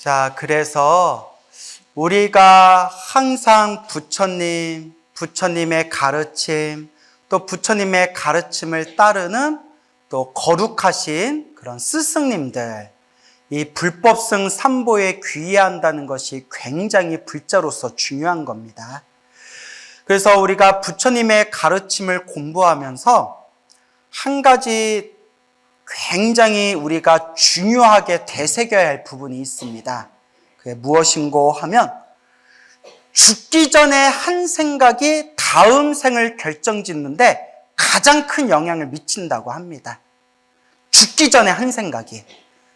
자, 그래서 우리가 항상 부처님의 가르침, 또 부처님의 가르침을 따르는 또 거룩하신 그런 스승님들, 이 불법승 삼보에 귀의한다는 것이 굉장히 불자로서 중요한 겁니다. 그래서 우리가 부처님의 가르침을 공부하면서 한 가지 굉장히 우리가 중요하게 되새겨야 할 부분이 있습니다. 그게 무엇인고 하면 죽기 전에 한 생각이 다음 생을 결정짓는데 가장 큰 영향을 미친다고 합니다. 죽기 전에 한 생각이.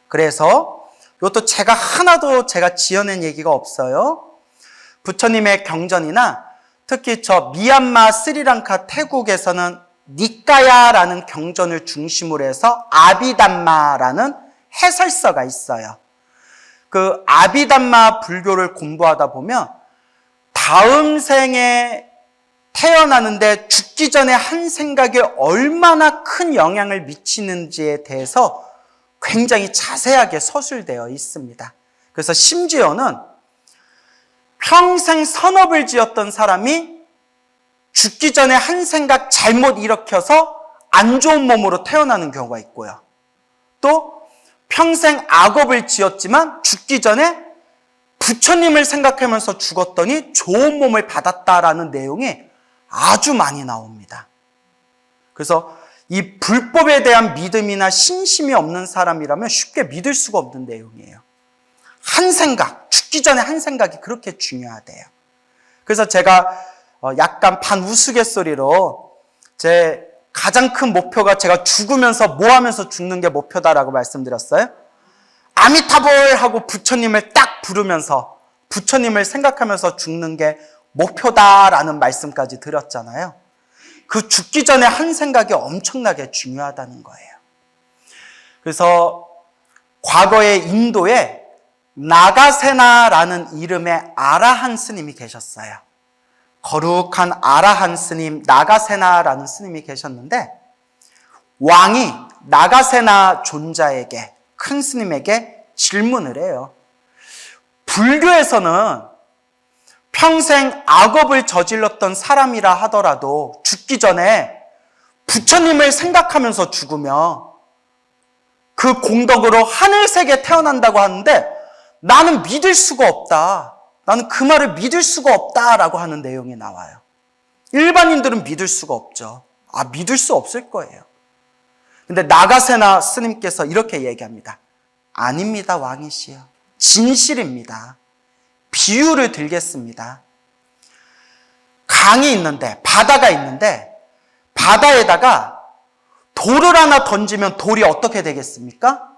그래서 이것도 하나도 제가 지어낸 얘기가 없어요. 부처님의 경전이나 특히 저 미얀마, 스리랑카, 태국에서는 니까야라는 경전을 중심으로 해서 아비담마라는 해설서가 있어요. 그 아비담마 불교를 공부하다 보면 다음 생에 태어나는데 죽기 전에 한 생각이 얼마나 큰 영향을 미치는지에 대해서 굉장히 자세하게 서술되어 있습니다. 그래서 심지어는 평생 선업을 지었던 사람이 죽기 전에 한 생각 잘못 일으켜서 안 좋은 몸으로 태어나는 경우가 있고요. 또 평생 악업을 지었지만 죽기 전에 부처님을 생각하면서 죽었더니 좋은 몸을 받았다라는 내용이 아주 많이 나옵니다. 그래서 이 불법에 대한 믿음이나 신심이 없는 사람이라면 쉽게 믿을 수가 없는 내용이에요. 한 생각, 죽기 전에 한 생각이 그렇게 중요하대요. 그래서 제가 약간 반 우스갯소리로 제 가장 큰 목표가 제가 죽으면서 뭐 하면서 죽는 게 목표다라고 말씀드렸어요. 아미타불 하고 부처님을 딱 부르면서 부처님을 생각하면서 죽는 게 목표다라는 말씀까지 드렸잖아요. 그 죽기 전에 한 생각이 엄청나게 중요하다는 거예요. 그래서 과거에 인도에 나가세나라는 이름의 아라한 스님이 계셨어요. 거룩한 아라한 스님 나가세나라는 스님이 계셨는데 왕이 나가세나 존자에게, 큰 스님에게 질문을 해요. 불교에서는 평생 악업을 저질렀던 사람이라 하더라도 죽기 전에 부처님을 생각하면서 죽으면 그 공덕으로 하늘색에 태어난다고 하는데 나는 믿을 수가 없다. 나는 그 말을 믿을 수가 없다라고 하는 내용이 나와요. 일반인들은 믿을 수가 없죠. 믿을 수 없을 거예요. 근데 나가세나 스님께서 이렇게 얘기합니다. 아닙니다, 왕이시여. 진실입니다. 비유를 들겠습니다. 강이 있는데, 바다가 있는데, 바다에다가 돌을 하나 던지면 돌이 어떻게 되겠습니까?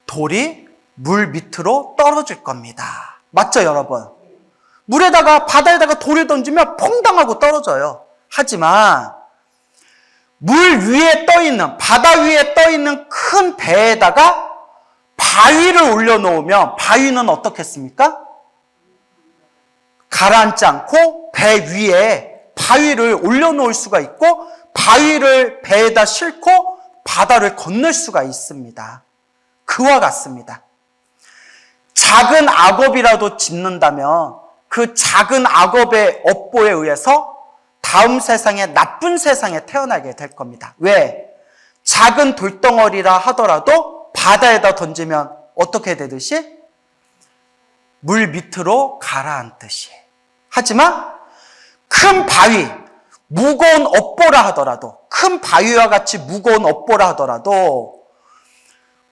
돌이 물 밑으로 떨어질 겁니다. 맞죠, 여러분? 바다에다가 돌을 던지면 퐁당하고 떨어져요. 하지만 물 위에 떠있는, 바다 위에 떠있는 큰 배에다가 바위를 올려놓으면 바위는 어떻겠습니까? 가라앉지 않고 배 위에 바위를 올려놓을 수가 있고 바위를 배에다 싣고 바다를 건널 수가 있습니다. 그와 같습니다. 작은 악업이라도 짓는다면 그 작은 악업의 업보에 의해서 다음 세상에 나쁜 세상에 태어나게 될 겁니다. 왜? 작은 돌덩어리라 하더라도 바다에다 던지면 어떻게 되듯이? 물 밑으로 가라앉듯이. 하지만 큰 바위, 무거운 업보라 하더라도, 큰 바위와 같이 무거운 업보라 하더라도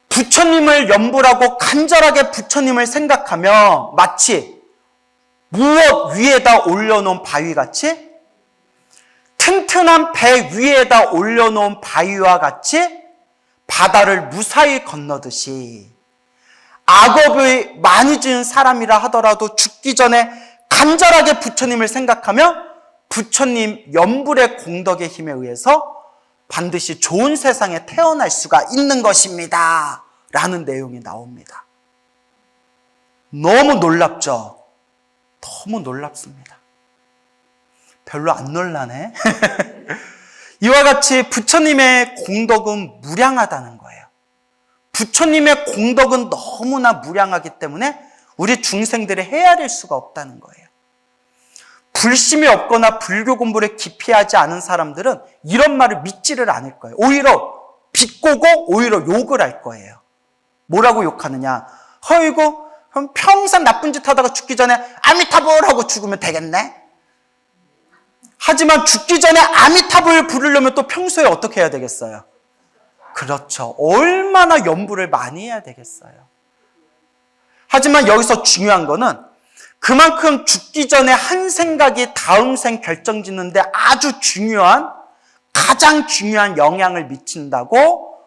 부처님을 염불하고 간절하게 부처님을 생각하면 마치 무엇 위에다 올려놓은 바위같이, 튼튼한 배 위에다 올려놓은 바위와 같이 바다를 무사히 건너듯이 악업을 많이 지은 사람이라 하더라도 죽기 전에 간절하게 부처님을 생각하면 부처님 염불의 공덕의 힘에 의해서 반드시 좋은 세상에 태어날 수가 있는 것입니다. 라는 내용이 나옵니다. 너무 놀랍죠? 너무 놀랍습니다. 별로 안 놀라네? 이와 같이 부처님의 공덕은 무량하다는 거예요. 부처님의 공덕은 너무나 무량하기 때문에 우리 중생들이 헤아릴 수가 없다는 거예요. 불심이 없거나 불교 공부를 깊이 하지 않은 사람들은 이런 말을 믿지를 않을 거예요. 오히려 비꼬고 오히려 욕을 할 거예요. 뭐라고 욕하느냐? 허이고 그럼 평생 나쁜 짓 하다가 죽기 전에 아미타불 하고 죽으면 되겠네? 하지만 죽기 전에 아미타불 부르려면 또 평소에 어떻게 해야 되겠어요? 그렇죠. 얼마나 염불을 많이 해야 되겠어요. 하지만 여기서 중요한 거는 그만큼 죽기 전에 한 생각이 다음 생 결정짓는데 아주 중요한, 가장 중요한 영향을 미친다고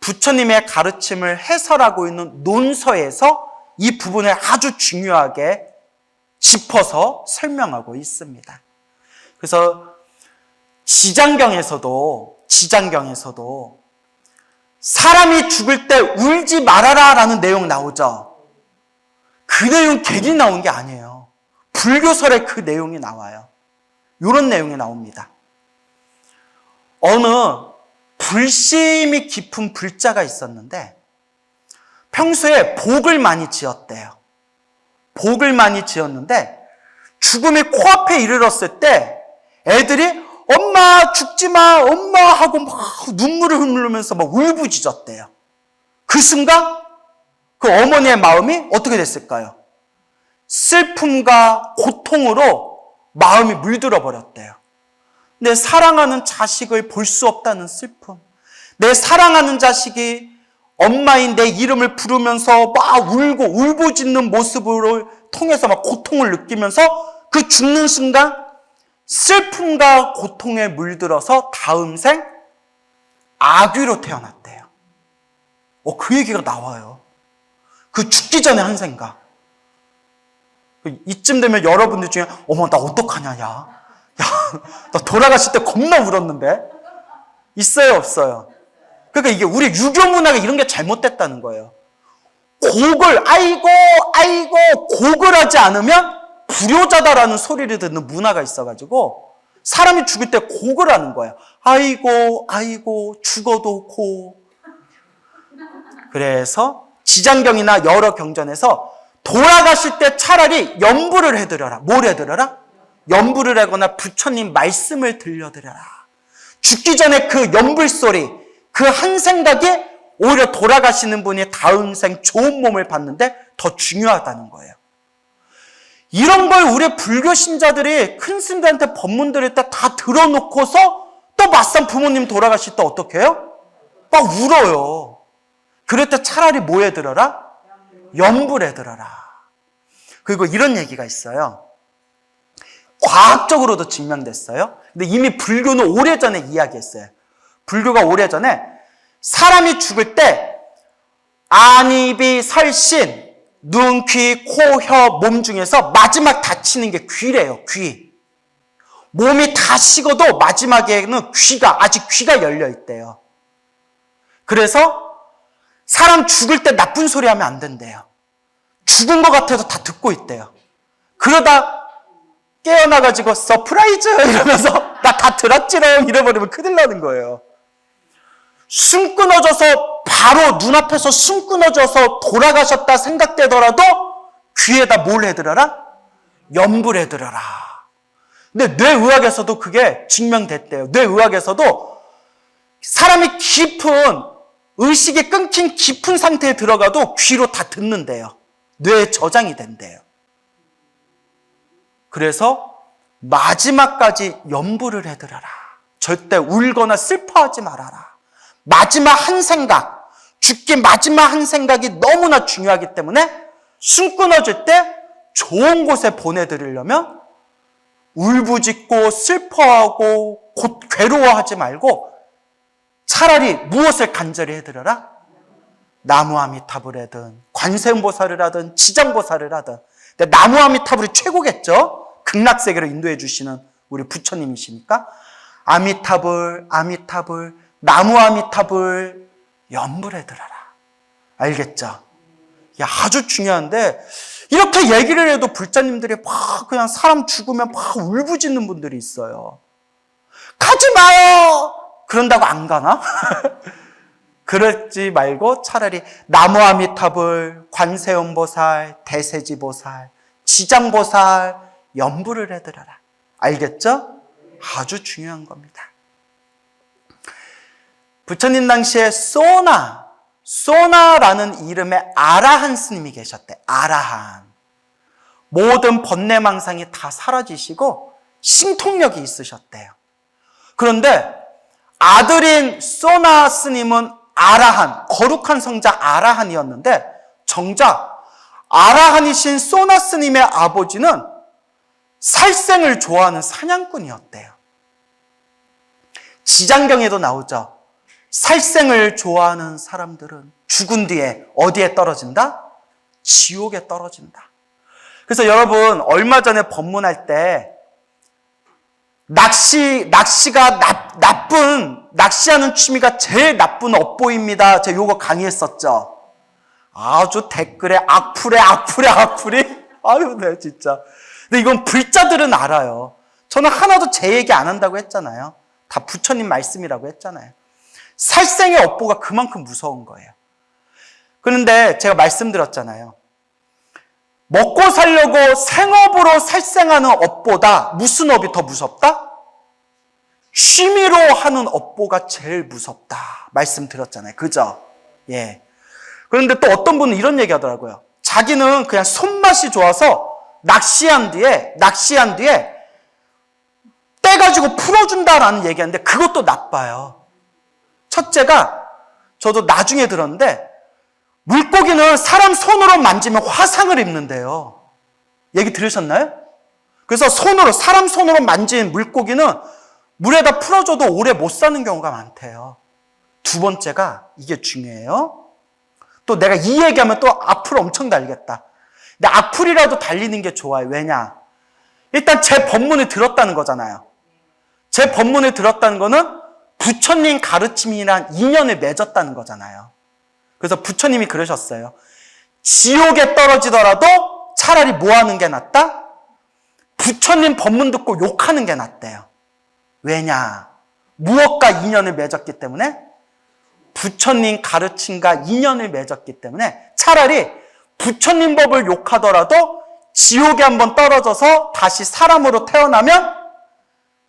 부처님의 가르침을 해설하고 있는 논서에서 이 부분을 아주 중요하게 짚어서 설명하고 있습니다. 그래서 지장경에서도 사람이 죽을 때 울지 말아라 라는 내용 나오죠. 그 내용 괜히 나온 게 아니에요. 불교설에 그 내용이 나와요. 이런 내용이 나옵니다. 어느 불심이 깊은 불자가 있었는데 평소에 복을 많이 지었대요. 복을 많이 지었는데 죽음이 코앞에 이르렀을 때 애들이 엄마 죽지 마 엄마 하고 막 눈물을 흘리면서 막 울부짖었대요. 그 순간 그 어머니의 마음이 어떻게 됐을까요? 슬픔과 고통으로 마음이 물들어 버렸대요. 내 사랑하는 자식을 볼 수 없다는 슬픔, 내 사랑하는 자식이 엄마인 내 이름을 부르면서 막 울고 울부짖는 모습을 통해서 막 고통을 느끼면서 그 죽는 순간 슬픔과 고통에 물들어서 다음 생 아귀로 태어났대요. 그 얘기가 나와요. 그 죽기 전에 한 생각. 이쯤 되면 여러분들 중에 어머 나 어떡하냐 야 나 돌아가실 때 겁나 울었는데 있어요 없어요? 그러니까 이게 우리 유교 문화가 이런 게 잘못됐다는 거예요. 곡을 아이고 곡을 하지 않으면 불효자다라는 소리를 듣는 문화가 있어가지고 사람이 죽을 때 곡을 하는 거예요. 아이고 죽어도 고. 그래서 지장경이나 여러 경전에서 돌아가실 때 차라리 염불을 해드려라. 뭘 해드려라? 염불을 하거나 부처님 말씀을 들려드려라. 죽기 전에 그 염불 소리, 그 한 생각이 오히려 돌아가시는 분이 다음 생 좋은 몸을 받는데 더 중요하다는 거예요. 이런 걸 우리 불교 신자들이 큰 스님들한테 법문 드릴 때 다 들어놓고서 또 맞상 부모님 돌아가실 때 어떻게 해요? 막 울어요. 그럴 때 차라리 뭐 해드려라? 염불해드려라. 그리고 이런 얘기가 있어요. 과학적으로도 증명됐어요. 근데 이미 불교는 오래전에 이야기했어요. 불교가 오래전에 사람이 죽을 때 안입이 설신, 눈, 귀, 코, 혀, 몸 중에서 마지막 다치는 게 귀래요. 귀. 몸이 다 식어도 마지막에는 아직 귀가 열려 있대요. 그래서 사람 죽을 때 나쁜 소리 하면 안 된대요. 죽은 것 같아서 다 듣고 있대요. 그러다 깨어나가지고 서프라이즈 이러면서 나 다 들었지롱 이래버리면 큰일 나는 거예요. 숨 끊어져서 바로 눈앞에서 숨 끊어져서 돌아가셨다 생각되더라도 귀에다 뭘 해드려라? 염불해드려라. 근데 뇌의학에서도 그게 증명됐대요. 뇌의학에서도 사람이 깊은 의식이 끊긴 깊은 상태에 들어가도 귀로 다 듣는데요. 뇌에 저장이 된대요. 그래서 마지막까지 염불을 해드려라. 절대 울거나 슬퍼하지 말아라. 마지막 한 생각, 죽기 마지막 한 생각이 너무나 중요하기 때문에 숨 끊어질 때 좋은 곳에 보내드리려면 울부짖고 슬퍼하고 곧 괴로워하지 말고 차라리 무엇을 간절히 해드려라? 나무아미타불을 하든 관세음보살을 하든 지장보살을 하든. 근데 나무아미타불이 최고겠죠? 극락세계로 인도해 주시는 우리 부처님이시니까 아미타불 나무아미타불 염불해드려라. 알겠죠? 야, 아주 중요한데 이렇게 얘기를 해도 불자님들이 막 그냥 사람 죽으면 막 울부짖는 분들이 있어요. 가지 마요! 그런다고 안 가나? 그러지 말고 차라리 나무아미타불, 관세음보살, 대세지보살, 지장보살 연부를 해드려라. 알겠죠? 아주 중요한 겁니다. 부처님 당시에 소나라는 이름의 아라한 스님이 계셨대. 아라한. 모든 번뇌망상이 다 사라지시고 신통력이 있으셨대요. 그런데 아들인 소나 스님은 아라한, 거룩한 성자 아라한이었는데 정작 아라한이신 소나 스님의 아버지는 살생을 좋아하는 사냥꾼이었대요. 지장경에도 나오죠. 살생을 좋아하는 사람들은 죽은 뒤에 어디에 떨어진다? 지옥에 떨어진다. 그래서 여러분 얼마 전에 법문할 때 낚시가 낚시하는 취미가 제일 나쁜 업보입니다. 제가 요거 강의했었죠. 아주 댓글에 악플이. 아유, 네, 진짜. 근데 이건 불자들은 알아요. 저는 하나도 제 얘기 안 한다고 했잖아요. 다 부처님 말씀이라고 했잖아요. 살생의 업보가 그만큼 무서운 거예요. 그런데 제가 말씀드렸잖아요. 먹고 살려고 생업으로 살생하는 업보다 무슨 업이 더 무섭다? 취미로 하는 업보가 제일 무섭다. 말씀드렸잖아요. 그죠? 예. 그런데 또 어떤 분은 이런 얘기 하더라고요. 자기는 그냥 손맛이 좋아서 낚시한 뒤에 떼가지고 풀어준다라는 얘기하는데 그것도 나빠요. 첫째가 저도 나중에 들었는데 물고기는 사람 손으로 만지면 화상을 입는데요. 얘기 들으셨나요? 그래서 사람 손으로 만진 물고기는 물에다 풀어줘도 오래 못 사는 경우가 많대요. 두 번째가 이게 중요해요. 또 내가 이 얘기하면 또 악플 엄청 달겠다. 근데 악플이라도 달리는 게 좋아요. 왜냐? 일단 제 법문을 들었다는 거잖아요. 제 법문을 들었다는 거는 부처님 가르침이란 인연을 맺었다는 거잖아요. 그래서 부처님이 그러셨어요. 지옥에 떨어지더라도 차라리 뭐 하는 게 낫다? 부처님 법문 듣고 욕하는 게 낫대요. 왜냐? 무엇과 인연을 맺었기 때문에? 부처님 가르침과 인연을 맺었기 때문에 차라리 부처님 법을 욕하더라도 지옥에 한번 떨어져서 다시 사람으로 태어나면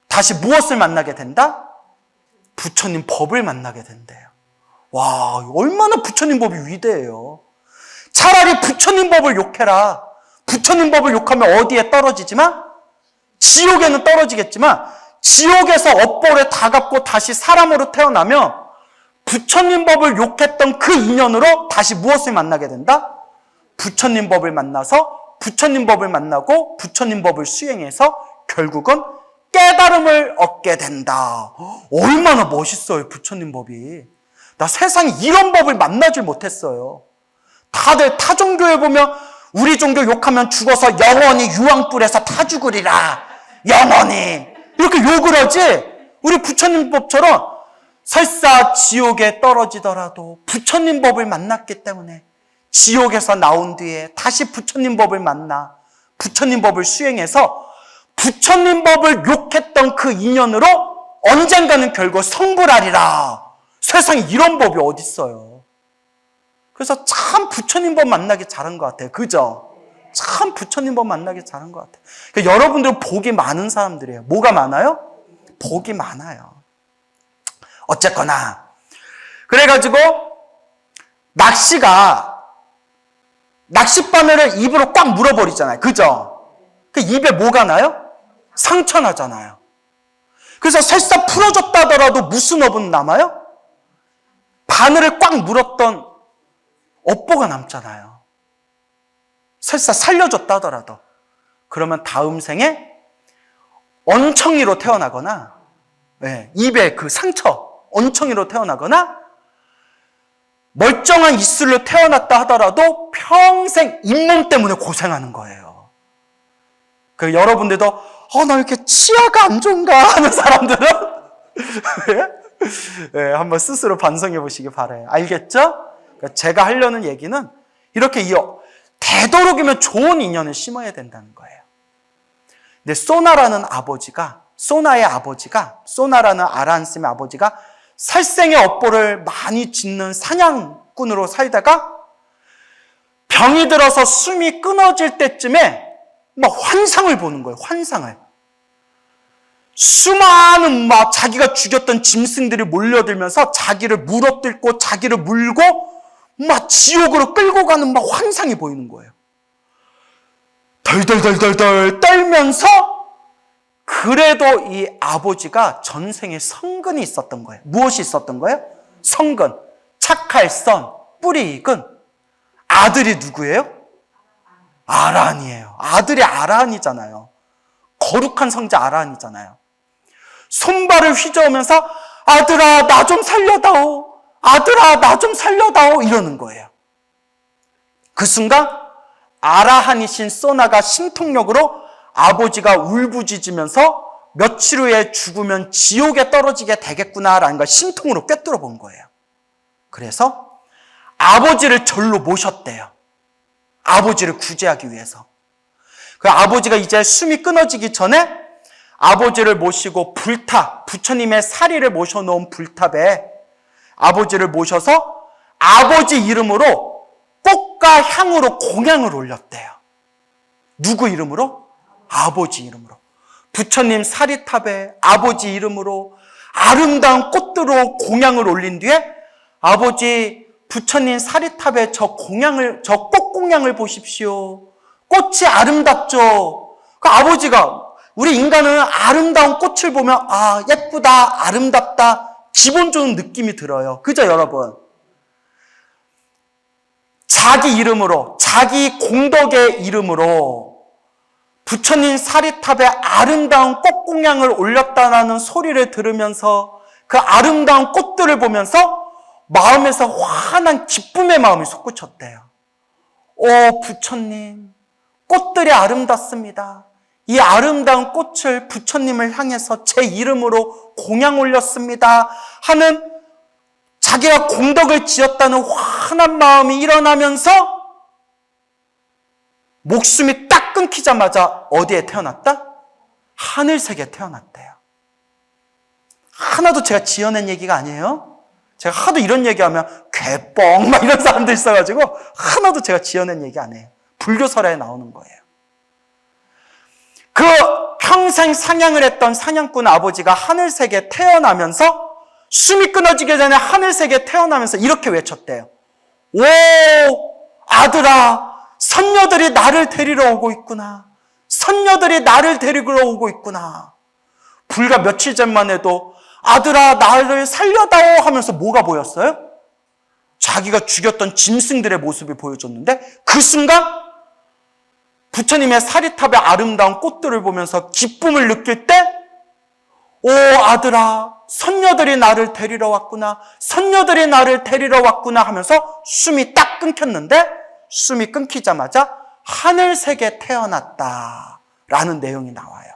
다시 무엇을 만나게 된다? 부처님 법을 만나게 된대요. 와, 얼마나 부처님 법이 위대해요. 차라리 부처님 법을 욕해라. 부처님 법을 욕하면 어디에 떨어지지만? 지옥에는 떨어지겠지만 지옥에서 업보를 다 갚고 다시 사람으로 태어나면 부처님 법을 욕했던 그 인연으로 다시 무엇을 만나게 된다? 부처님 법을 만나서 부처님 법을 만나고 부처님 법을 수행해서 결국은 깨달음을 얻게 된다. 얼마나 멋있어요, 부처님 법이. 나 세상에 이런 법을 만나질 못했어요. 다들 타 종교에 보면 우리 종교 욕하면 죽어서 영원히 유황불에서 타 죽으리라. 영원히. 이렇게 욕을 하지. 우리 부처님 법처럼 설사 지옥에 떨어지더라도 부처님 법을 만났기 때문에 지옥에서 나온 뒤에 다시 부처님 법을 만나 부처님 법을 수행해서 부처님 법을 욕했던 그 인연으로 언젠가는 결국 성불하리라. 세상에 이런 법이 어딨어요. 그래서 참 부처님 법 만나기 잘한 것 같아요. 그죠? 참 부처님 법 만나기 잘한 것 같아요. 그러니까 여러분들 복이 많은 사람들이에요. 뭐가 많아요? 복이 많아요. 어쨌거나 그래가지고 낚싯바늘을 입으로 꽉 물어버리잖아요. 그죠? 그 입에 뭐가 나요? 상처 나잖아요. 그래서 설사 풀어줬다 하더라도 무슨 업은 남아요? 바늘을 꽉 물었던 업보가 남잖아요. 설사 살려줬다 하더라도. 그러면 다음 생에 언청이로 태어나거나 입에 그 상처, 언청이로 태어나거나 멀쩡한 이슬로 태어났다 하더라도 평생 잇몸 때문에 고생하는 거예요. 그 여러분들도 나 이렇게 치아가 안 좋은가 하는 사람들은 한번 스스로 반성해 보시기 바라요. 알겠죠? 그러니까 제가 하려는 얘기는 이렇게 되도록이면 좋은 인연을 심어야 된다는 거예요. 근데 소나라는 아버지가, 소나라는 아라한 스님의 아버지가 살생의 업보를 많이 짓는 사냥꾼으로 살다가 병이 들어서 숨이 끊어질 때쯤에 막 환상을 보는 거예요. 환상을. 수많은 막 자기가 죽였던 짐승들이 몰려들면서 자기를 물어뜯고 자기를 물고 막 지옥으로 끌고 가는 막 환상이 보이는 거예요. 덜덜덜덜덜 떨면서 그래도 이 아버지가 전생에 성근이 있었던 거예요. 무엇이 있었던 거예요? 성근, 착할 선, 뿌리 익은 아들이 누구예요? 아란이에요. 아들이 아란이잖아요. 거룩한 성자 아란이잖아요. 손발을 휘저으면서 아들아 나 좀 살려다오. 아들아 나 좀 살려다오 이러는 거예요. 그 순간 아라한이신 소나가 심통력으로 아버지가 울부짖으면서 며칠 후에 죽으면 지옥에 떨어지게 되겠구나라는 걸 심통으로 꿰뚫어 본 거예요. 그래서 아버지를 절로 모셨대요. 아버지를 구제하기 위해서. 그 아버지가 이제 숨이 끊어지기 전에 아버지를 모시고 불탑, 부처님의 사리를 모셔놓은 불탑에 아버지를 모셔서 아버지 이름으로 꽃과 향으로 공양을 올렸대요. 누구 이름으로? 아버지 이름으로. 부처님 사리탑에 아버지 이름으로 아름다운 꽃들로 공양을 올린 뒤에 아버지 부처님 사리탑에 저 꽃공양을 보십시오. 꽃이 아름답죠. 그 아버지가 우리 인간은 아름다운 꽃을 보면 아 예쁘다 아름답다 기분 좋은 느낌이 들어요. 그죠 여러분? 자기 이름으로 자기 공덕의 이름으로 부처님 사리탑에 아름다운 꽃공양을 올렸다라는 소리를 들으면서 그 아름다운 꽃들을 보면서 마음에서 환한 기쁨의 마음이 솟구쳤대요. 오 부처님 꽃들이 아름답습니다. 이 아름다운 꽃을 부처님을 향해서 제 이름으로 공양 올렸습니다 하는 자기가 공덕을 지었다는 환한 마음이 일어나면서 목숨이 딱 끊기자마자 어디에 태어났다? 하늘색에 태어났대요. 하나도 제가 지어낸 얘기가 아니에요. 제가 하도 이런 얘기하면 개뻥 막 이런 사람들 있어가지고 하나도 제가 지어낸 얘기 아니에요. 불교설에 나오는 거예요. 그 평생 사냥을 했던 사냥꾼 아버지가 하늘색에 태어나면서 숨이 끊어지기 전에 하늘색에 태어나면서 이렇게 외쳤대요. 오 아들아 선녀들이 나를 데리러 오고 있구나. 선녀들이 나를 데리러 오고 있구나. 불과 며칠 전만 해도 아들아 나를 살려다오 하면서 뭐가 보였어요? 자기가 죽였던 짐승들의 모습이 보여줬는데 그 순간 부처님의 사리탑의 아름다운 꽃들을 보면서 기쁨을 느낄 때 오 아들아 선녀들이 나를 데리러 왔구나. 선녀들이 나를 데리러 왔구나 하면서 숨이 딱 끊겼는데 숨이 끊기자마자 하늘색에 태어났다라는 내용이 나와요.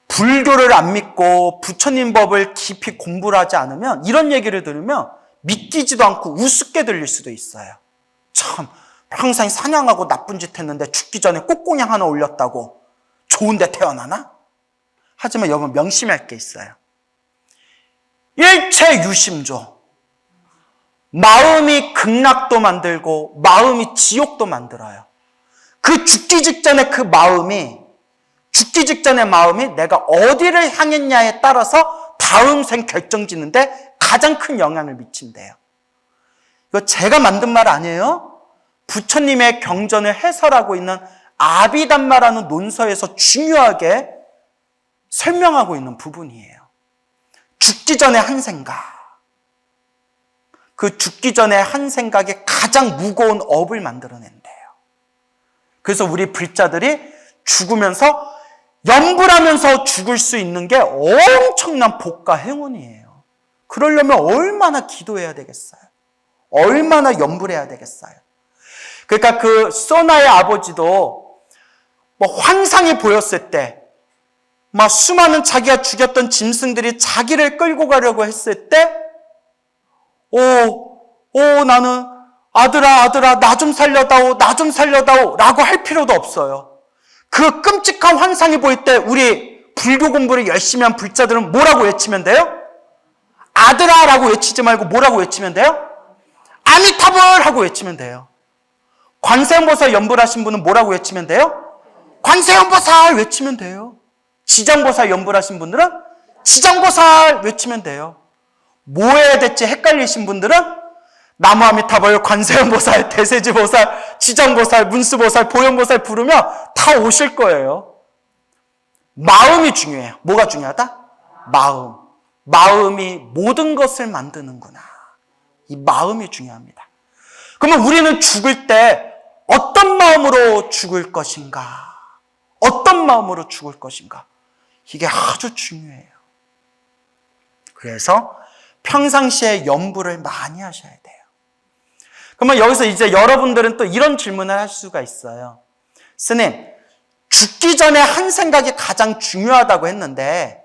불교를 안 믿고 부처님 법을 깊이 공부를 하지 않으면 이런 얘기를 들으면 믿기지도 않고 우습게 들릴 수도 있어요. 참 평생 사냥하고 나쁜 짓 했는데 죽기 전에 꽃공양 하나 올렸다고 좋은데 태어나나? 하지만 여러분 명심할 게 있어요. 일체 유심조. 마음이 극락도 만들고 마음이 지옥도 만들어요. 그 죽기 직전에 그 마음이 죽기 직전의 마음이 내가 어디를 향했냐에 따라서 다음 생 결정짓는데 가장 큰 영향을 미친대요. 이거 제가 만든 말 아니에요. 부처님의 경전을 해설하고 있는 아비담마라는 논서에서 중요하게 설명하고 있는 부분이에요. 죽기 전에 한 생각. 그 죽기 전에 한 생각이 가장 무거운 업을 만들어낸대요. 그래서 우리 불자들이 죽으면서 염불하면서 죽을 수 있는 게 엄청난 복과 행운이에요. 그러려면 얼마나 기도해야 되겠어요? 얼마나 염불해야 되겠어요? 그러니까 그 소나의 아버지도 뭐 환상이 보였을 때 막 수많은 자기가 죽였던 짐승들이 자기를 끌고 가려고 했을 때 나는 아들아 나 좀 살려다오 나 좀 살려다오 라고 할 필요도 없어요. 그 끔찍한 환상이 보일 때 우리 불교 공부를 열심히 한 불자들은 뭐라고 외치면 돼요? 아들아 라고 외치지 말고 뭐라고 외치면 돼요? 아미타불 하고 외치면 돼요. 관세음보살 연불하신 분은 뭐라고 외치면 돼요? 관세음보살 외치면 돼요. 지장보살 연불하신 분들은 지장보살 외치면 돼요. 뭐 해야 될지 헷갈리신 분들은 나무아미타불, 관세음보살, 대세지보살, 지장보살, 문수보살, 보현보살 부르면 다 오실 거예요. 마음이 중요해요. 뭐가 중요하다? 마음. 마음이 모든 것을 만드는구나. 이 마음이 중요합니다. 그러면 우리는 죽을 때 어떤 마음으로 죽을 것인가? 어떤 마음으로 죽을 것인가? 이게 아주 중요해요. 그래서 평상시에 염불을 많이 하셔야 돼요. 그러면 여기서 이제 여러분들은 또 이런 질문을 할 수가 있어요. 스님, 죽기 전에 한 생각이 가장 중요하다고 했는데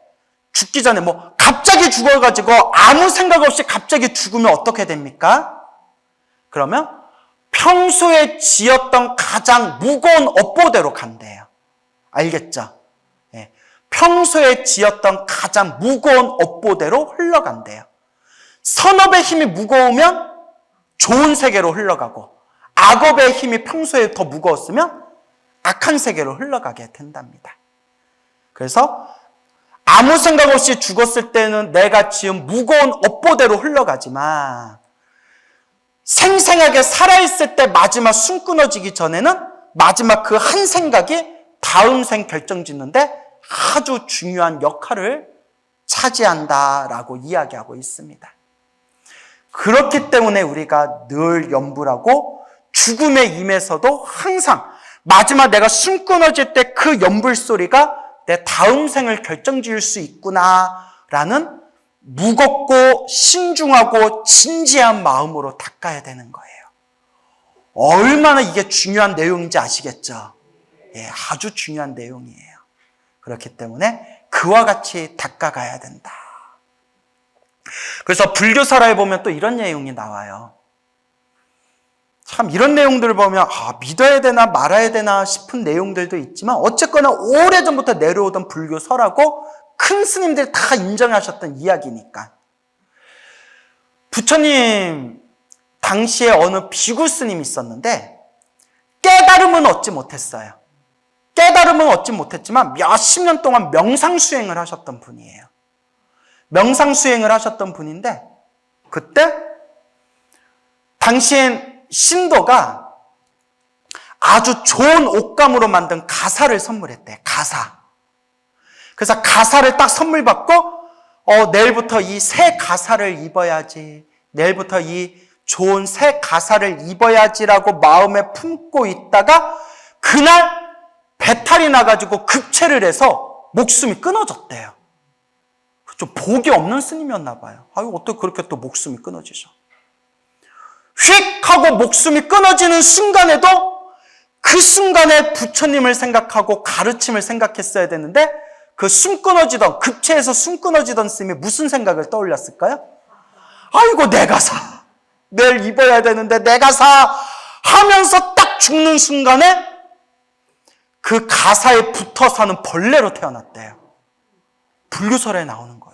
죽기 전에 뭐 갑자기 죽어가지고 아무 생각 없이 갑자기 죽으면 어떻게 됩니까? 그러면 평소에 지었던 가장 무거운 업보대로 간대요. 알겠죠? 예. 평소에 지었던 가장 무거운 업보대로 흘러간대요. 선업의 힘이 무거우면 좋은 세계로 흘러가고 악업의 힘이 평소에 더 무거웠으면 악한 세계로 흘러가게 된답니다. 그래서 아무 생각 없이 죽었을 때는 내가 지은 무거운 업보대로 흘러가지만 생생하게 살아있을 때 마지막 숨 끊어지기 전에는 마지막 그 한 생각이 다음 생 결정짓는데 아주 중요한 역할을 차지한다라고 이야기하고 있습니다. 그렇기 때문에 우리가 늘 염불하고 죽음에 임해서도 항상 마지막 내가 숨 끊어질 때 그 염불 소리가 내 다음 생을 결정지을 수 있구나라는 무겁고 신중하고 진지한 마음으로 닦아야 되는 거예요. 얼마나 이게 중요한 내용인지 아시겠죠? 예, 아주 중요한 내용이에요. 그렇기 때문에 그와 같이 닦아가야 된다. 그래서 불교설화에 보면 또 이런 내용이 나와요. 참 이런 내용들을 보면 믿어야 되나 말아야 되나 싶은 내용들도 있지만 어쨌거나 오래전부터 내려오던 불교설하고 큰 스님들이 다 인정하셨던 이야기니까. 부처님 당시에 어느 비구 스님이 있었는데 깨달음은 얻지 못했어요. 깨달음은 얻지 못했지만 몇십 년 동안 명상수행을 하셨던 분이에요. 명상수행을 하셨던 분인데 그때 당시엔 신도가 아주 좋은 옷감으로 만든 가사를 선물했대. 가사. 그래서 가사를 딱 선물 받고 내일부터 이 새 가사를 입어야지. 내일부터 이 좋은 새 가사를 입어야지라고 마음에 품고 있다가 그날 배탈이 나가지고 급체를 해서 목숨이 끊어졌대요. 좀 복이 없는 스님이었나 봐요. 어떻게 그렇게 또 목숨이 끊어지죠? 휙 하고 목숨이 끊어지는 순간에도 그 순간에 부처님을 생각하고 가르침을 생각했어야 되는데 그 숨 끊어지던 급체에서 숨 끊어지던 스님이 무슨 생각을 떠올렸을까요? 아이고 내가 사 내일 입어야 되는데 내가 사 하면서 딱 죽는 순간에 그 가사에 붙어 사는 벌레로 태어났대요. 불교설에 나오는 거예요.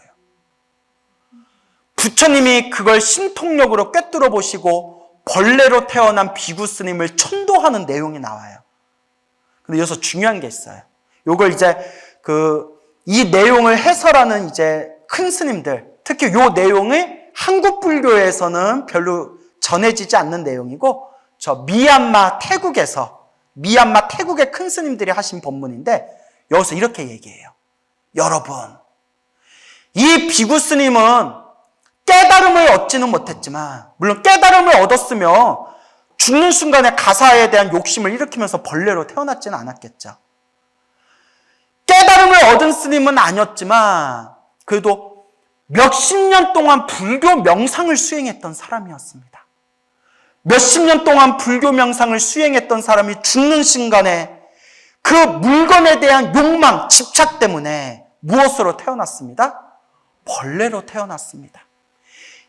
부처님이 그걸 신통력으로 꿰뚫어 보시고 벌레로 태어난 비구 스님을 천도하는 내용이 나와요. 근데 여기서 중요한 게 있어요. 요걸 이제 이 내용을 해설하는 이제 큰 스님들, 특히 요 내용이 한국 불교에서는 별로 전해지지 않는 내용이고 저 미얀마 태국의 큰 스님들이 하신 법문인데 여기서 이렇게 얘기해요. 여러분, 이 비구 스님은 깨달음을 얻지는 못했지만 물론 깨달음을 얻었으면 죽는 순간에 가사에 대한 욕심을 일으키면서 벌레로 태어났지는 않았겠죠. 깨달음을 얻은 스님은 아니었지만 그래도 몇십 년 동안 불교 명상을 수행했던 사람이었습니다. 몇십 년 동안 불교 명상을 수행했던 사람이 죽는 순간에 그 물건에 대한 욕망, 집착 때문에 무엇으로 태어났습니다? 벌레로 태어났습니다.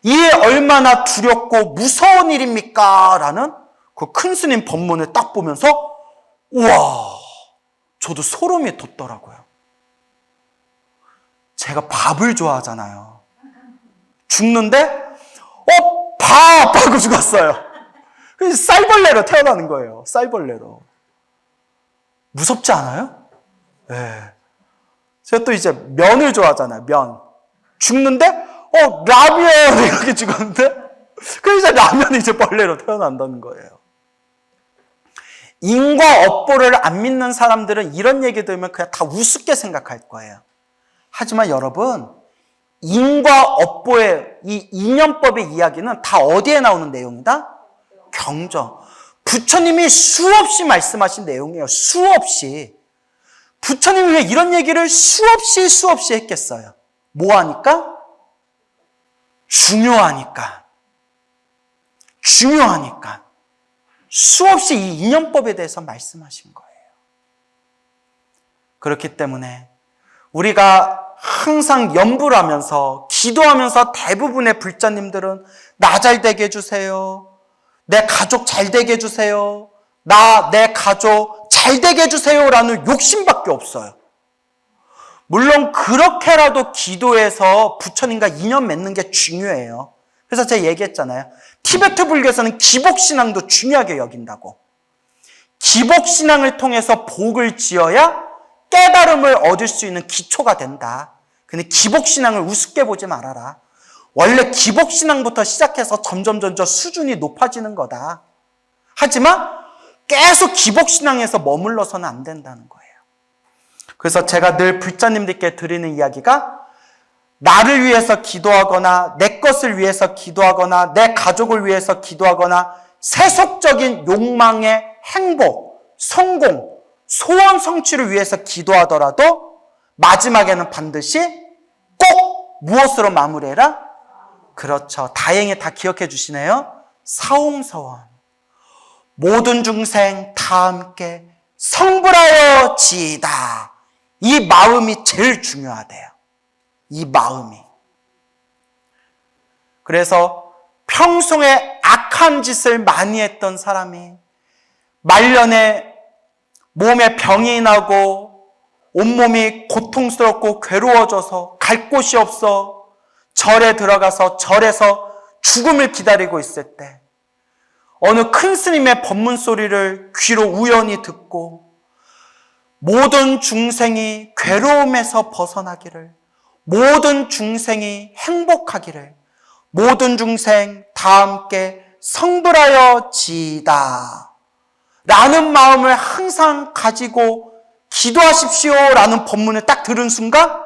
이게 얼마나 두렵고 무서운 일입니까? 라는 그 큰 스님 법문을 딱 보면서 우와, 저도 소름이 돋더라고요. 제가 밥을 좋아하잖아요. 죽는데 밥! 하고 죽었어요. 쌀벌레로 태어나는 거예요. 쌀벌레로. 무섭지 않아요? 네. 제가 또 이제 면을 좋아하잖아요. 면. 죽는데 라면! 이렇게 죽었는데 그 이제 라면이 이제 벌레로 태어난다는 거예요. 인과 업보를 안 믿는 사람들은 이런 얘기 들으면 그냥 다 우습게 생각할 거예요. 하지만 여러분, 인과 업보의 이 인연법의 이야기는 다 어디에 나오는 내용이다? 경전. 부처님이 수없이 말씀하신 내용이에요. 수없이. 부처님이 왜 이런 얘기를 수없이 했겠어요? 뭐 하니까? 중요하니까. 수없이 이 인연법에 대해서 말씀하신 거예요. 그렇기 때문에 우리가 항상 염불 하면서 기도하면서 대부분의 불자님들은 나 잘 되게 해주세요. 내 가족 잘 되게 해주세요. 내 가족 잘 되게 해주세요. 라는 욕심밖에 없어요. 물론 그렇게라도 기도해서 부처님과 인연 맺는 게 중요해요. 그래서 제가 얘기했잖아요. 티베트 불교에서는 기복신앙도 중요하게 여긴다고. 기복신앙을 통해서 복을 지어야 깨달음을 얻을 수 있는 기초가 된다. 근데 기복신앙을 우습게 보지 말아라. 원래 기복신앙부터 시작해서 점점 수준이 높아지는 거다. 하지만 계속 기복신앙에서 머물러서는 안 된다는 거예요. 그래서 제가 늘 불자님들께 드리는 이야기가 나를 위해서 기도하거나 내 것을 위해서 기도하거나 내 가족을 위해서 기도하거나 세속적인 욕망의 행복, 성공, 소원 성취를 위해서 기도하더라도 마지막에는 반드시 꼭 무엇으로 마무리해라? 그렇죠. 다행히 다 기억해 주시네요. 사홍서원. 모든 중생 다 함께 성불하여 지이다. 이 마음이 제일 중요하대요. 이 마음이. 그래서 평소에 악한 짓을 많이 했던 사람이 말년에 몸에 병이 나고 온몸이 고통스럽고 괴로워져서 갈 곳이 없어 절에 들어가서 절에서 죽음을 기다리고 있을 때 어느 큰 스님의 법문 소리를 귀로 우연히 듣고 모든 중생이 괴로움에서 벗어나기를, 모든 중생이 행복하기를, 모든 중생 다 함께 성불하여 지이다 라는 마음을 항상 가지고 기도하십시오 라는 법문을 딱 들은 순간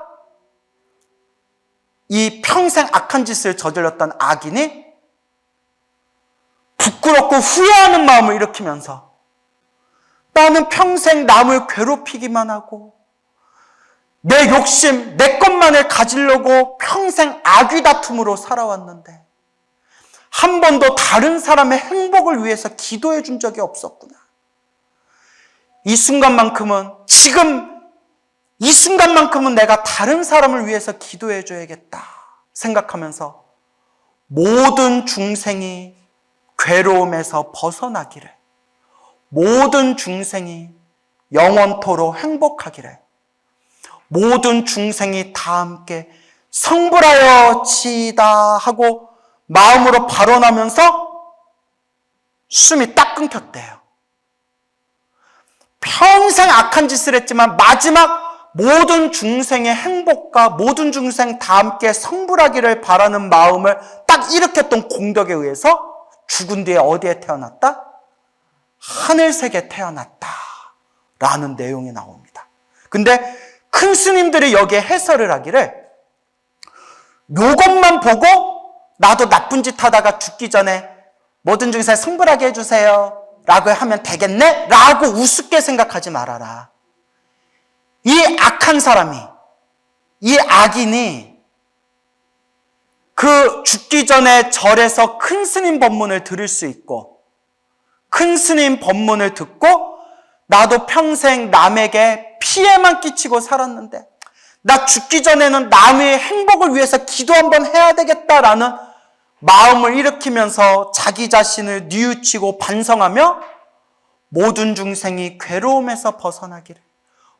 이 평생 악한 짓을 저질렀던 악인이 부끄럽고 후회하는 마음을 일으키면서 나는 평생 남을 괴롭히기만 하고 내 욕심, 내 것만을 가지려고 평생 악의 다툼으로 살아왔는데 한 번도 다른 사람의 행복을 위해서 기도해 준 적이 없었구나. 이 순간만큼은 이 순간만큼은 내가 다른 사람을 위해서 기도해 줘야겠다 생각하면서 모든 중생이 괴로움에서 벗어나기를, 모든 중생이 영원토록 행복하기를, 모든 중생이 다 함께 성불하여 지이다 하고 마음으로 발언하면서 숨이 딱 끊겼대요. 평생 악한 짓을 했지만 마지막 모든 중생의 행복과 모든 중생 다 함께 성불하기를 바라는 마음을 딱 일으켰던 공덕에 의해서 죽은 뒤에 어디에 태어났다? 하늘색에 태어났다 라는 내용이 나옵니다. 근데 큰 스님들이 여기에 해설을 하기를 요것만 보고 나도 나쁜 짓 하다가 죽기 전에 모든 중생 성불하게 해주세요 라고 하면 되겠네? 라고 우습게 생각하지 말아라. 이 악한 사람이, 이 악인이 그 죽기 전에 절에서 큰 스님 법문을 들을 수 있고 큰 스님 법문을 듣고 나도 평생 남에게 피해만 끼치고 살았는데 나 죽기 전에는 남의 행복을 위해서 기도 한번 해야 되겠다라는 마음을 일으키면서 자기 자신을 뉘우치고 반성하며 모든 중생이 괴로움에서 벗어나기를,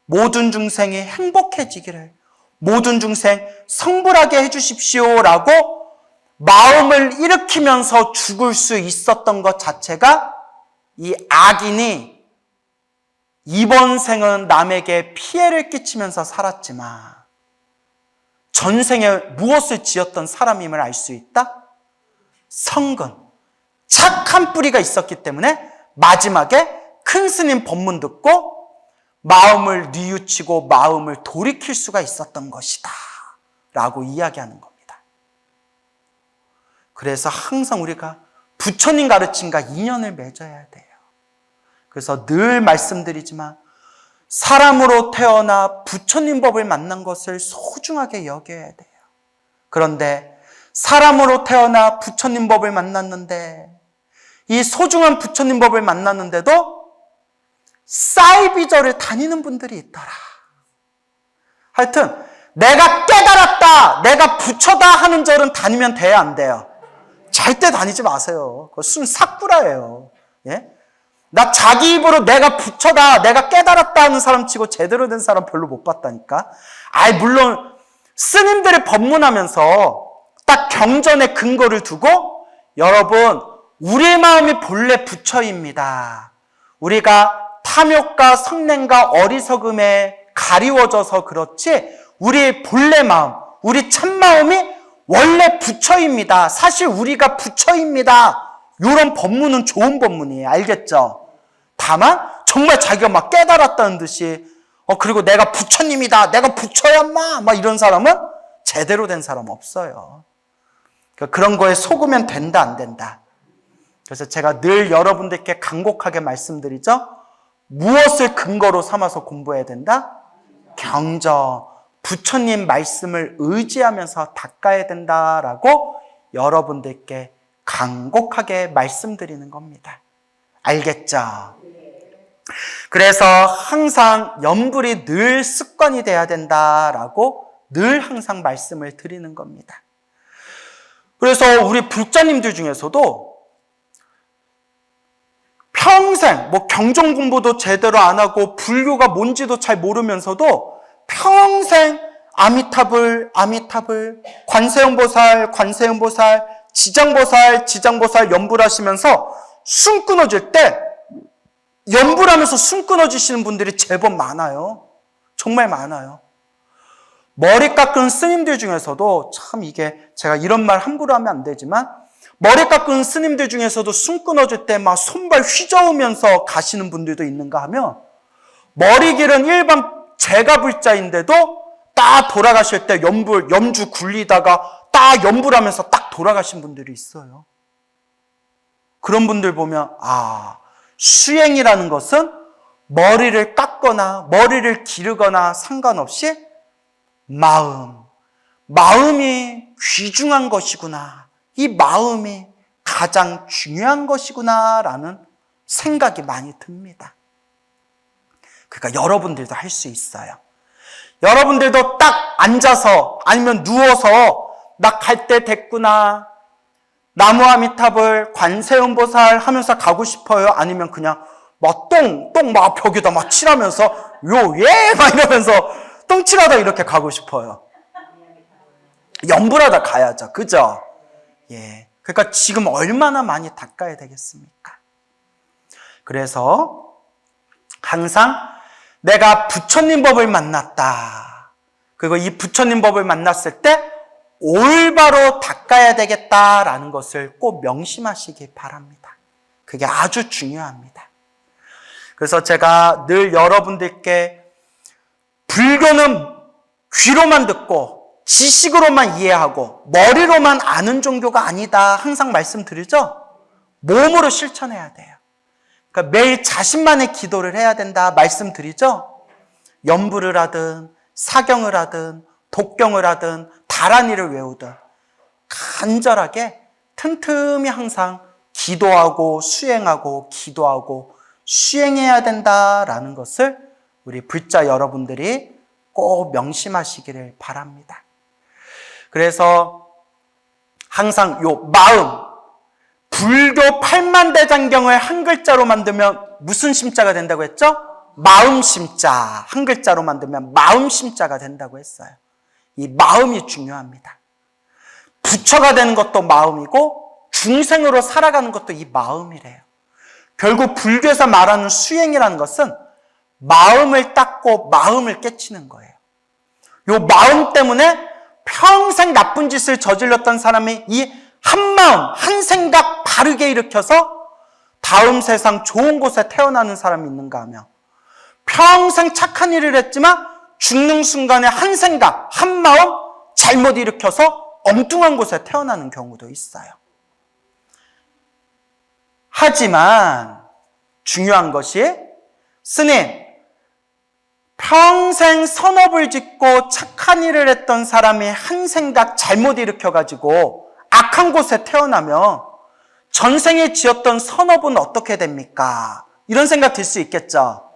모든 중생이 행복해지기를, 모든 중생 성불하게 해주십시오라고 마음을 일으키면서 죽을 수 있었던 것 자체가 이 악인이 이번 생은 남에게 피해를 끼치면서 살았지만 전생에 무엇을 지었던 사람임을 알 수 있다? 성근, 착한 뿌리가 있었기 때문에 마지막에 큰 스님 법문 듣고 마음을 뉘우치고 마음을 돌이킬 수가 있었던 것이다 라고 이야기하는 겁니다. 그래서 항상 우리가 부처님 가르침과 인연을 맺어야 돼요. 그래서 늘 말씀드리지만 사람으로 태어나 부처님 법을 만난 것을 소중하게 여겨야 돼요. 그런데 사람으로 태어나 부처님 법을 만났는데 이 소중한 부처님 법을 만났는데도 사이비절을 다니는 분들이 있더라. 하여튼 내가 깨달았다, 내가 부처다 하는 절은 다니면 돼야 안 돼요? 절대 다니지 마세요. 그거 순 사꾸라예요. 예? 나 자기 입으로 내가 부처다, 내가 깨달았다 하는 사람 치고 제대로 된 사람 별로 못 봤다니까. 물론 스님들이 법문하면서 딱 경전의 근거를 두고 여러분, 우리 마음이 본래 부처입니다. 우리가 탐욕과 성냄과 어리석음에 가리워져서 그렇지 우리의 본래 마음, 우리 참마음이 원래 부처입니다. 사실 우리가 부처입니다. 이런 법문은 좋은 법문이에요. 알겠죠? 다만 정말 자기가 막 깨달았다는 듯이 그리고 내가 부처님이다, 내가 부처야 막 이런 사람은 제대로 된 사람 없어요. 그러니까 그런 거에 속으면 된다 안 된다. 그래서 제가 늘 여러분들께 간곡하게 말씀드리죠. 무엇을 근거로 삼아서 공부해야 된다? 경전, 부처님 말씀을 의지하면서 닦아야 된다라고 여러분들께 간곡하게 말씀드리는 겁니다. 알겠죠? 그래서 항상 염불이 늘 습관이 돼야 된다라고 늘 항상 말씀을 드리는 겁니다. 그래서 우리 불자님들 중에서도 평생 경전 공부도 제대로 안 하고 불교가 뭔지도 잘 모르면서도 평생 아미타불, 관세음보살, 지장보살 연불하시면서 숨 끊어질 때 연불하면서 숨 끊어지시는 분들이 제법 많아요. 정말 많아요. 머리 깎은 스님들 중에서도 참 이게 제가 이런 말 함부로 하면 안 되지만 머리 깎은 스님들 중에서도 숨 끊어질 때 막 손발 휘저으면서 가시는 분들도 있는가 하면 머리 길은 일반 제가불자인데도 딱 돌아가실 때 염주 굴리다가 딱 연불하면서 딱 돌아가신 분들이 있어요. 그런 분들 보면 수행이라는 것은 머리를 깎거나 머리를 기르거나 상관없이 마음이 귀중한 것이구나. 이 마음이 가장 중요한 것이구나라는 생각이 많이 듭니다. 그러니까 여러분들도 할 수 있어요. 여러분들도 딱 앉아서 아니면 누워서 나 갈 때 됐구나. 나무아미타불, 관세음보살 하면서 가고 싶어요? 아니면 그냥 막 벽에다 막 칠하면서 막 이러면서 똥 칠하다 이렇게 가고 싶어요? 연불하다 가야죠. 그죠? 예. 그러니까 지금 얼마나 많이 닦아야 되겠습니까? 그래서 항상 내가 부처님 법을 만났다. 그리고 이 부처님 법을 만났을 때 올바로 닦아야 되겠다라는 것을 꼭 명심하시기 바랍니다. 그게 아주 중요합니다. 그래서 제가 늘 여러분들께 불교는 귀로만 듣고 지식으로만 이해하고 머리로만 아는 종교가 아니다 항상 말씀드리죠. 몸으로 실천해야 돼요. 그러니까 매일 자신만의 기도를 해야 된다 말씀드리죠. 연불을 하든 사경을 하든 독경을 하든 다란이를 외우든 간절하게 틈틈이 항상 기도하고 수행해야 된다라는 것을 우리 불자 여러분들이 꼭 명심하시기를 바랍니다. 그래서 항상 요 마음, 불교 8만대장경을 한 글자로 만들면 무슨 심자가 된다고 했죠? 마음심자. 한 글자로 만들면 마음심자가 된다고 했어요. 이 마음이 중요합니다. 부처가 되는 것도 마음이고 중생으로 살아가는 것도 이 마음이래요. 결국 불교에서 말하는 수행이라는 것은 마음을 닦고 마음을 깨치는 거예요. 이 마음 때문에 평생 나쁜 짓을 저질렀던 사람이 이 한 마음, 한 생각 바르게 일으켜서 다음 세상 좋은 곳에 태어나는 사람이 있는가 하며 평생 착한 일을 했지만 죽는 순간에 한 생각, 한 마음 잘못 일으켜서 엉뚱한 곳에 태어나는 경우도 있어요. 하지만 중요한 것이 스님, 평생 선업을 짓고 착한 일을 했던 사람이 한 생각 잘못 일으켜가지고 악한 곳에 태어나면 전생에 지었던 선업은 어떻게 됩니까? 이런 생각 들 수 있겠죠.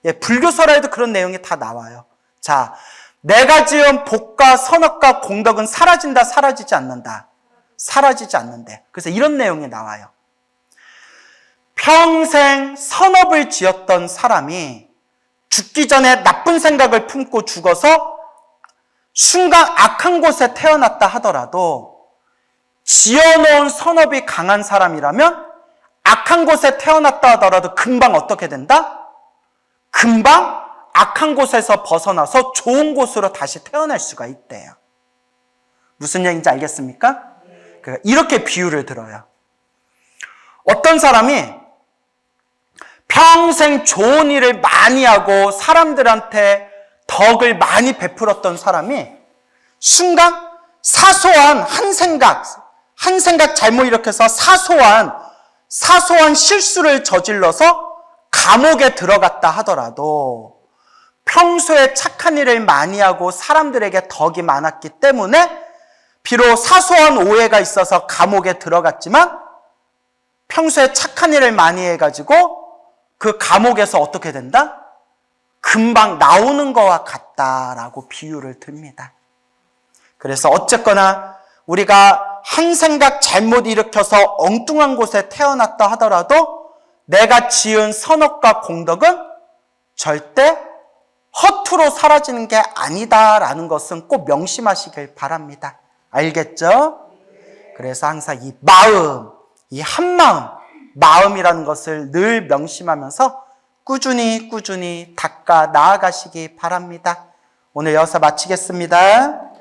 예, 불교설화에도 그런 내용이 다 나와요. 자, 내가 지은 복과 선업과 공덕은 사라진다, 사라지지 않는다. 사라지지 않는데. 그래서 이런 내용이 나와요. 평생 선업을 지었던 사람이 죽기 전에 나쁜 생각을 품고 죽어서 순간 악한 곳에 태어났다 하더라도 지어놓은 선업이 강한 사람이라면 악한 곳에 태어났다 하더라도 금방 어떻게 된다? 금방 악한 곳에서 벗어나서 좋은 곳으로 다시 태어날 수가 있대요. 무슨 얘기인지 알겠습니까? 이렇게 비유를 들어요. 어떤 사람이 평생 좋은 일을 많이 하고 사람들한테 덕을 많이 베풀었던 사람이 순간 사소한 한 생각 잘못 일으켜서 사소한 실수를 저질러서 감옥에 들어갔다 하더라도 평소에 착한 일을 많이 하고 사람들에게 덕이 많았기 때문에 비록 사소한 오해가 있어서 감옥에 들어갔지만 평소에 착한 일을 많이 해가지고 그 감옥에서 어떻게 된다? 금방 나오는 거와 같다라고 비유를 듭니다. 그래서 어쨌거나 우리가 한 생각 잘못 일으켜서 엉뚱한 곳에 태어났다 하더라도 내가 지은 선업과 공덕은 절대 허투루 사라지는 게 아니다라는 것은 꼭 명심하시길 바랍니다. 알겠죠? 그래서 항상 이 마음, 이 한마음, 마음이라는 것을 늘 명심하면서 꾸준히 닦아 나아가시기 바랍니다. 오늘 여기서 마치겠습니다.